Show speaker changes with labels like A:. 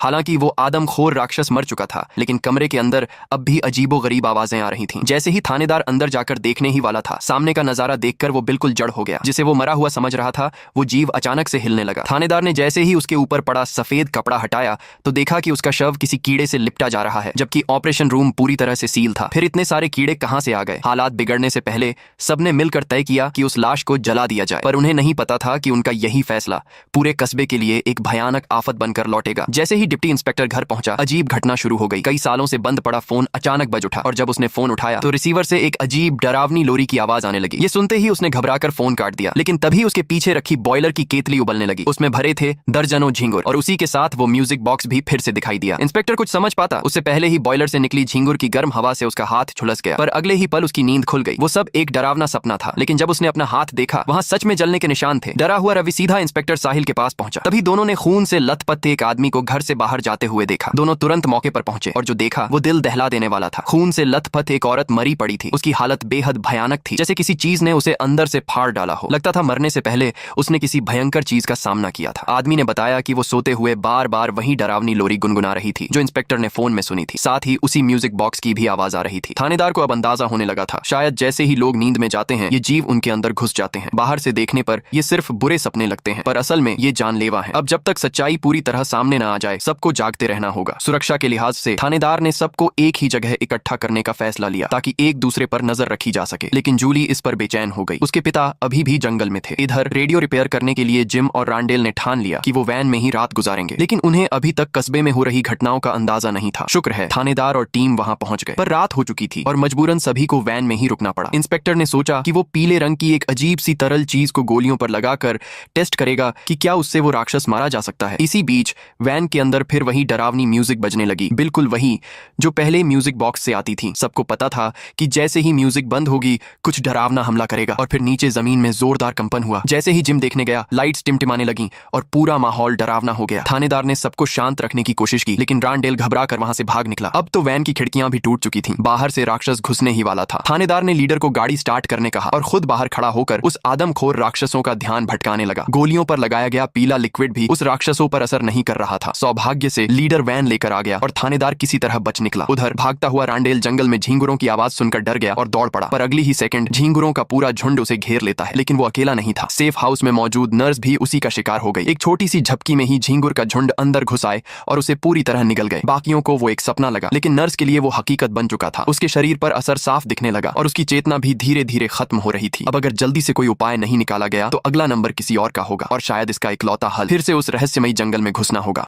A: हालांकि वो आदमखोर राक्षस मर चुका था, लेकिन कमरे के अंदर अब भी अजीबोगरीब आवाजें आ रही थीं। जैसे ही थानेदार अंदर जाकर देखने ही वाला था, सामने का नजारा देखकर वो बिल्कुल जड़ हो गया। जिसे वो मरा हुआ समझ रहा था, वो जीव अचानक से हिलने लगा। थानेदार ने जैसे ही उसके ऊपर पड़ा सफेद कपड़ा हटाया तो देखा कि उसका शव किसी कीड़े से लिपटा जा रहा है, जबकि ऑपरेशन रूम पूरी तरह से सील था। फिर इतने सारे कीड़े कहां से आ गए? हालात बिगड़ने से पहले सबने मिलकर तय किया कि उस लाश को जला दिया जाए, पर उन्हें नहीं पता था कि उनका यही फैसला पूरे कस्बे के लिए एक भयानक आफत बनकर लौटेगा। जैसे ही डिप्टी इंस्पेक्टर घर पहुंचा, अजीब घटना शुरू हो गई। कई सालों से बंद पड़ा फोन अचानक बज उठा और जब उसने फोन उठाया तो रिसीवर से एक अजीब डरावनी लोरी की आवाज आने लगी। ये सुनते ही उसने घबराकर फोन काट दिया, लेकिन तभी उसके पीछे रखी बॉयलर की केतली उबलने लगी। उसमें भरे थे दर्जनों झींगुर और उसी के साथ वो म्यूजिक बॉक्स भी फिर से दिखाई दिया। इंस्पेक्टर कुछ समझ पाता उससे पहले ही बॉयलर से निकली झींगुर की गर्म हवा से उसका हाथ झुलस गया, पर अगले ही पल उसकी नींद खुल गई। वो सब एक डरावना सपना था, लेकिन जब उसने अपना हाथ देखा, वहां सच में जलने के निशान थे। डरा हुआ रवि सीधा इंस्पेक्टर साहिल के पास पहुंचा। तभी दोनों ने खून से लथपथ एक आदमी को घर से बाहर जाते हुए देखा। दोनों तुरंत मौके पर पहुंचे और जो देखा वो दिल दहला देने वाला था। खून से लथपथ एक औरत मरी पड़ी थी। उसकी हालत बेहद भयानक थी, जैसे किसी चीज ने उसे अंदर से फाड़ डाला हो। लगता था मरने से पहले उसने किसी भयंकर चीज का सामना किया था। आदमी ने बताया कि वो सोते हुए बार बार वही डरावनी लोरी गुनगुना रही थी जो इंस्पेक्टर ने फोन में सुनी थी। साथ ही उसी म्यूजिक बॉक्स की भी आवाज आ रही थी। थानेदार को अब अंदाजा होने लगा था, शायद जैसे ही लोग नींद में जाते हैं, ये जीव उनके अंदर घुस जाते हैं। बाहर से देखने पर ये सिर्फ बुरे सपने लगते हैं, पर असल में ये जानलेवा है। अब जब तक सच्चाई पूरी तरह सामने न आ जाए, सबको जागते रहना होगा। सुरक्षा के लिहाज से थानेदार ने सबको एक ही जगह इकट्ठा करने का फैसला लिया ताकि एक दूसरे पर नजर रखी जा सके। लेकिन जूली इस पर बेचैन हो गई। उसके पिता अभी भी जंगल में थे। इधर रेडियो रिपेयर करने के लिए जिम और रांडेल ने ठान लिया कि वो वैन में ही रात गुजारेंगे, लेकिन उन्हें अभी तक कस्बे में हो रही घटनाओं का अंदाजा नहीं था। शुक्र है थानेदार और टीम वहां पहुंच गए, पर रात हो चुकी थी और मजबूरन सभी को वैन में ही रुकना पड़ा। इंस्पेक्टर ने सोचा कि वो पीले रंग की एक अजीब सी तरल चीज को गोलियों पर लगाकर टेस्ट करेगा कि क्या उससे वो राक्षस मारा जा सकता है। इसी बीच वैन के अंदर फिर वही डरावनी म्यूजिक बजने लगी, बिल्कुल वही जो पहले म्यूजिक बॉक्स से आती थी। सबको पता था कि जैसे ही म्यूजिक बंद होगी, कुछ डरावना हमला करेगा। और फिर नीचे जमीन में जोरदार कंपन हुआ। जैसे ही जिम देखने गया, लाइट्स टिमटिमाने लगी और पूरा माहौल डरावना हो गया। थानेदार ने सबको शांत रखने की कोशिश की, लेकिन रांडेल घबरा कर वहां से भाग निकला। अब तो वैन की खिड़कियां भी टूट चुकी थीं। बाहर से राक्षस घुसने ही वाला था। थानेदार ने लीडर को गाड़ी स्टार्ट करने कहा और खुद बाहर खड़ा होकर उस आदमखोर राक्षसों का ध्यान भटकाने लगा। गोलियों पर लगाया गया पीला लिक्विड भी उस राक्षसों पर असर नहीं कर रहा था। सौभाग्य से लीडर वैन लेकर आ गया और थानेदार किसी तरह बच निकला। उधर भागता हुआ रांडेल जंगल में झींगुरों की आवाज सुनकर डर गया और दौड़ पड़ा, पर अगली ही सेकंड झींगुरों का पूरा झुंड उसे घेर लेता है। लेकिन वो अकेला नहीं था। सेफ हाउस में मौजूद नर्स भी उसी का शिकार हो गई। एक छोटी सी झपकी में ही झींगुर का झुंड अंदर घुस आए और उसे पूरी तरह निगल गए। बाकियों को वो एक सपना लगा, लेकिन नर्स के लिए वो हकीकत बन चुका था। उसके शरीर पर असर साफ दिखने लगा और उसकी चेतना भी धीरे धीरे खत्म हो रही थी। अब अगर जल्दी से कोई उपाय नहीं निकाला गया तो अगला नंबर किसी और का होगा और शायद इसका इकलौता हल फिर से उस रहस्यमयी जंगल में घुसना होगा।